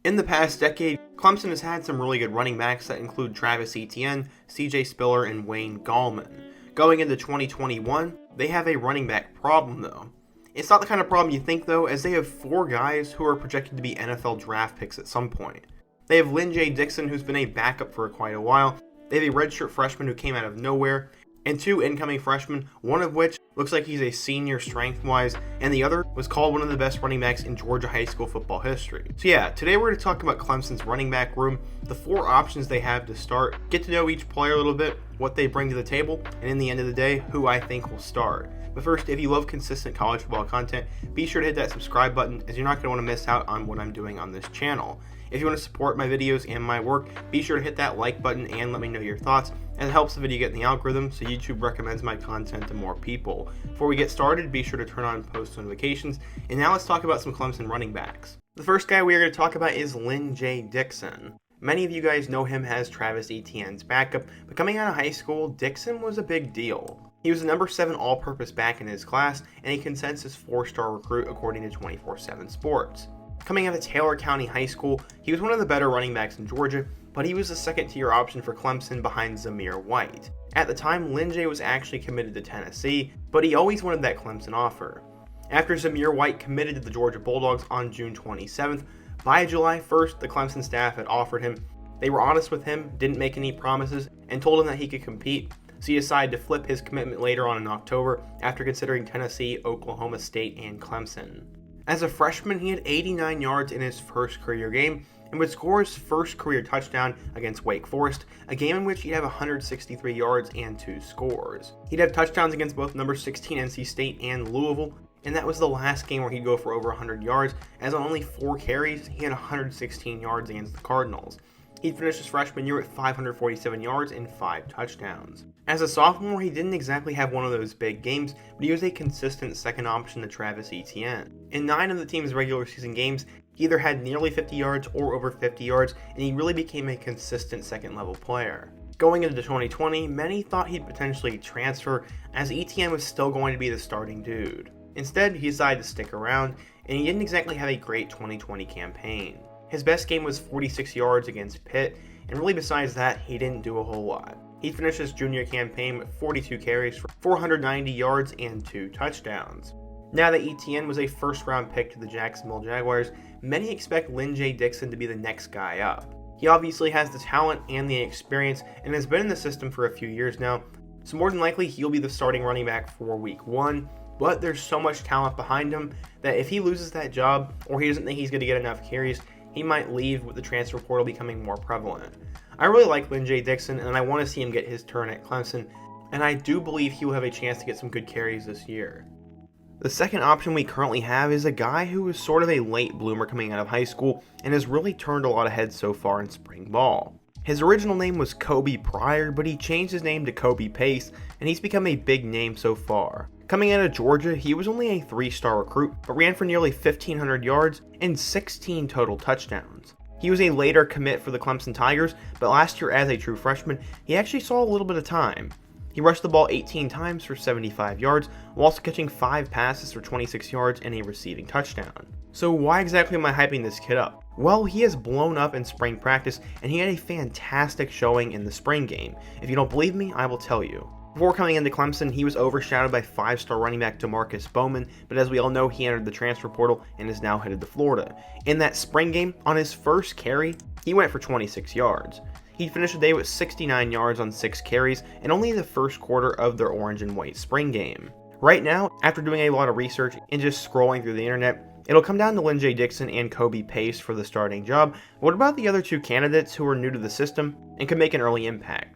In the past decade, Clemson has had some really good running backs that include Travis Etienne, CJ Spiller, and Wayne Gallman. Going into 2021, they have a running back problem though. It's not the kind of problem you think though, as they have 4 guys who are projected to be NFL draft picks at some point. They have Lyn-J Dixon, who's been a backup for quite a while. They have a redshirt freshman who came out of nowhere, and 2 incoming freshmen, one of which looks like he's a senior strength-wise, and the other was called one of the best running backs in Georgia high school football history. So yeah, today we're going to talk about Clemson's running back room, the 4 options they have to start, get to know each player a little bit, what they bring to the table, and in the end of the day, who I think will start. But first, if you love consistent college football content, be sure to hit that subscribe button, as you're not going to want to miss out on what I'm doing on this channel. If you want to support my videos and my work, be sure to hit that like button and let me know your thoughts, as it helps the video get in the algorithm so YouTube recommends my content to more people. Before we get started, be sure to turn on post notifications, and now let's talk about some Clemson running backs. The first guy we are going to talk about is Lyn-J Dixon. Many of you guys know him as Travis Etienne's backup, but coming out of high school, Dixon was a big deal. He was the number 7 all-purpose back in his class, and a consensus 4-star recruit according to 24/7 Sports. Coming out of Taylor County High School, he was one of the better running backs in Georgia, but he was the second-tier option for Clemson behind Zamir White. At the time, Lyn-J was actually committed to Tennessee, but he always wanted that Clemson offer. After Zamir White committed to the Georgia Bulldogs on June 27th, by July 1st, the Clemson staff had offered him. They were honest with him, didn't make any promises, and told him that he could compete, so he decided to flip his commitment later on in October after considering Tennessee, Oklahoma State, and Clemson. As a freshman, he had 89 yards in his first career game and would score his first career touchdown against Wake Forest, a game in which he'd have 163 yards and 2 scores. He'd have touchdowns against both number 16 NC State and Louisville, and that was the last game where he'd go for over 100 yards, as on only 4 carries, he had 116 yards against the Cardinals. He finished his freshman year at 547 yards and 5 touchdowns. As a sophomore, he didn't exactly have one of those big games, but he was a consistent second option to Travis Etienne. In 9 of the team's regular season games, he either had nearly 50 yards or over 50 yards, and he really became a consistent second-level player. Going into 2020, many thought he'd potentially transfer, as Etienne was still going to be the starting dude. Instead, he decided to stick around, and he didn't exactly have a great 2020 campaign. His best game was 46 yards against Pitt, and really besides that, he didn't do a whole lot. He finished his junior campaign with 42 carries for 490 yards and 2 touchdowns. Now that Etienne was a first-round pick to the Jacksonville Jaguars, many expect Lyn-J Dixon to be the next guy up. He obviously has the talent and the experience, and has been in the system for a few years now, so more than likely he'll be the starting running back for week 1, but there's so much talent behind him that if he loses that job, or he doesn't think he's going to get enough carries, he might leave with the transfer portal becoming more prevalent. I really like Lyn-J Dixon, and I want to see him get his turn at Clemson, and I do believe he will have a chance to get some good carries this year. The second option we currently have is a guy who was sort of a late bloomer coming out of high school and has really turned a lot of heads so far in spring ball. His original name was Kobe Pryor, but he changed his name to Kobe Pace, and he's become a big name so far. Coming out of Georgia, he was only a 3-star recruit, but ran for nearly 1,500 yards and 16 total touchdowns. He was a later commit for the Clemson Tigers, but last year as a true freshman, he actually saw a little bit of time. He rushed the ball 18 times for 75 yards, while also catching 5 passes for 26 yards and a receiving touchdown. So why exactly am I hyping this kid up? Well, he has blown up in spring practice, and he had a fantastic showing in the spring game. If you don't believe me, I will tell you. Before coming into Clemson, he was overshadowed by 5-star running back DeMarcus Bowman, but as we all know, he entered the transfer portal and is now headed to Florida. In that spring game, on his first carry, he went for 26 yards. He finished the day with 69 yards on 6 carries, and only the first quarter of their orange and white spring game. Right now, after doing a lot of research and just scrolling through the internet, it'll come down to Lyn-J Dixon and Kobe Pace for the starting job. What about the other 2 candidates who are new to the system and could make an early impact?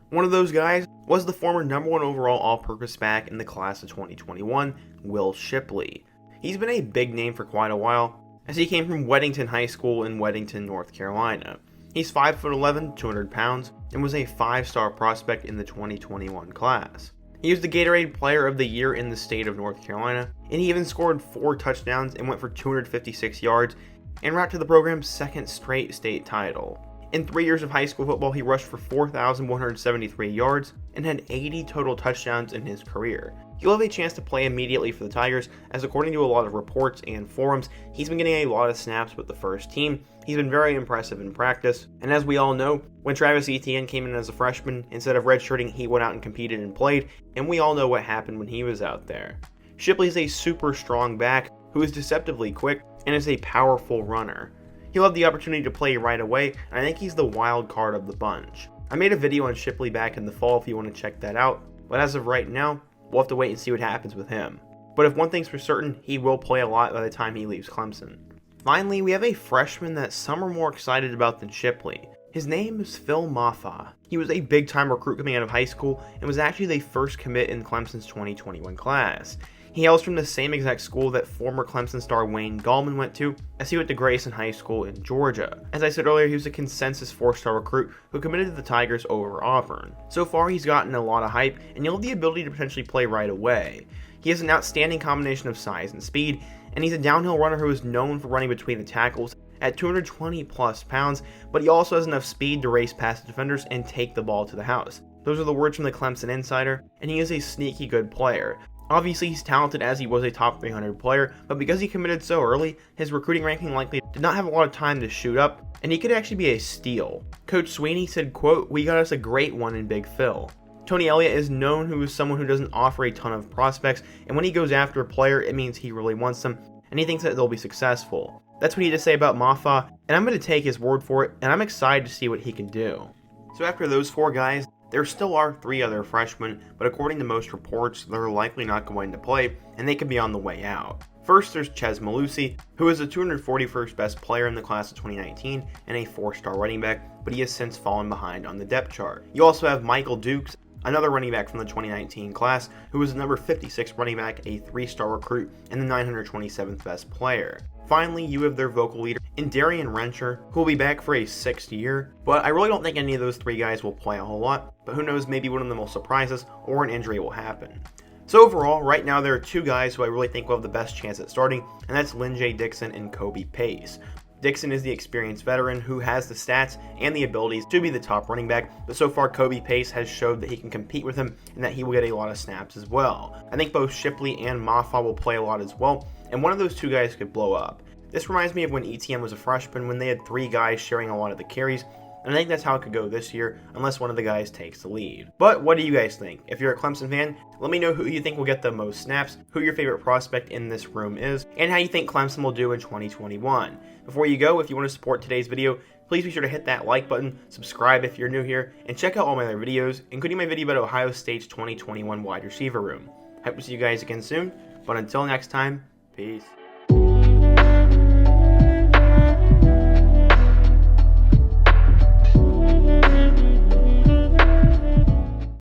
One of those guys was the former number 1 overall all-purpose back in the class of 2021, Will Shipley. He's been a big name for quite a while, as he came from Weddington High School in Weddington, North Carolina. He's 5'11", 200 pounds, and was a 5-star prospect in the 2021 class. He was the Gatorade Player of the Year in the state of North Carolina, and he even scored 4 touchdowns and went for 256 yards, en route to the program's second straight state title. In 3 years of high school football, he rushed for 4,173 yards and had 80 total touchdowns in his career. he'll have a chance to play immediately for the Tigers, as according to a lot of reports and forums, he's been getting a lot of snaps with the first team. He's been very impressive in practice, and as we all know, when Travis Etienne came in as a freshman, instead of redshirting, he went out and competed and played, and we all know what happened when he was out there. Shipley is a super strong back who is deceptively quick and is a powerful runner. He'll have the opportunity to play right away, and I think he's the wild card of the bunch. I made a video on Shipley back in the fall if you want to check that out, but as of right now, we'll have to wait and see what happens with him. But if one thing's for certain, he will play a lot by the time he leaves Clemson. Finally, we have a freshman that some are more excited about than Shipley. His name is Phil Mafah. He was a big-time recruit coming out of high school and was actually the first commit in Clemson's 2021 class. He hails from the same exact school that former Clemson star Wayne Gallman went to, as he went to Grayson High School in Georgia. As I said earlier, he was a consensus 4-star recruit who committed to the Tigers over Auburn. So far, he's gotten a lot of hype, and he'll have the ability to potentially play right away. He has an outstanding combination of size and speed, and he's a downhill runner who is known for running between the tackles at 220 plus pounds, but he also has enough speed to race past defenders and take the ball to the house. Those are the words from the Clemson Insider, and he is a sneaky good player. Obviously, he's talented as he was a top 300 player, but because he committed so early, his recruiting ranking likely did not have a lot of time to shoot up, and he could actually be a steal. Coach Sweeney said, quote, "We got us a great one in Big Phil." Tony Elliott is known who is someone who doesn't offer a ton of prospects, and when he goes after a player, it means he really wants them, and he thinks that they'll be successful. That's what he had to say about Mafah, and I'm going to take his word for it, and I'm excited to see what he can do. So after those 4 guys, there still are 3 other freshmen, but according to most reports, they're likely not going to play, and they could be on the way out. First, there's Chez Mellusi, who is the 241st best player in the class of 2019 and a 4-star running back, but he has since fallen behind on the depth chart. You also have Michael Dukes, another running back from the 2019 class, who was the number 56 running back, a 3-star recruit, and the 927th best player. Finally, you have their vocal leader in Darian Rencher, who will be back for a 6th year, but I really don't think any of those 3 guys will play a whole lot, but who knows, maybe one of them will surprise us or an injury will happen. So overall, right now there are 2 guys who I really think will have the best chance at starting, and that's Lyn-J Dixon and Kobe Pace. Dixon is the experienced veteran who has the stats and the abilities to be the top running back, but so far Kobe Pace has showed that he can compete with him and that he will get a lot of snaps as well. I think both Shipley and Mafah will play a lot as well, and one of those 2 guys could blow up. This reminds me of when Etienne was a freshman, when they had 3 guys sharing a lot of the carries, and I think that's how it could go this year, unless one of the guys takes the lead. But what do you guys think? If you're a Clemson fan, let me know who you think will get the most snaps, who your favorite prospect in this room is, and how you think Clemson will do in 2021. Before you go, if you want to support today's video, please be sure to hit that like button, subscribe if you're new here, and check out all my other videos, including my video about Ohio State's 2021 wide receiver room. Hope to see you guys again soon, but until next time, peace.